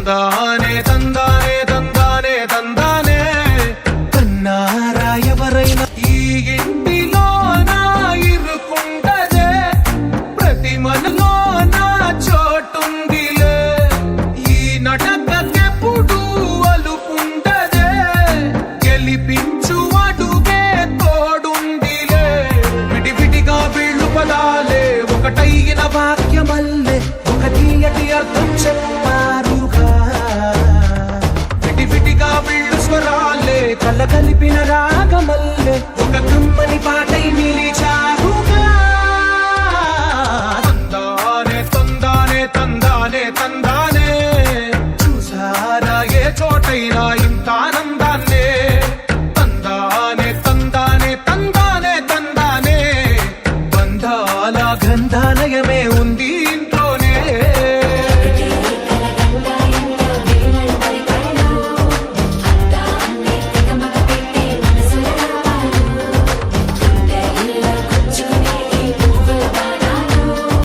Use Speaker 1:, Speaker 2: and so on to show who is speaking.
Speaker 1: తందానే తందానే తందానే తందానే కన్నారా ఎవరైనా ఈ ఇంటిలో నా ఇరుకుంటదే ప్రతి మనలో నా చోటుందిలే ఈ నటకెప్పుడు అలుపుంటదే గెలిపించు అడుగే తోడుందిలే విడివిడిగా వీళ్ళు పదాలే ఒకటైన వాక్యమల్లే ఒక తీయటి అర్థం చెప్పారుగా విడివిడిగా వీళ్ళు స్వరాలే కళ్ళ కలిపిన రాగమల్లే ఒక కమ్మని పాటై నిలిచారుగా తందానే తందానే తందానే తందానే చూసారా ఏ చోటైనా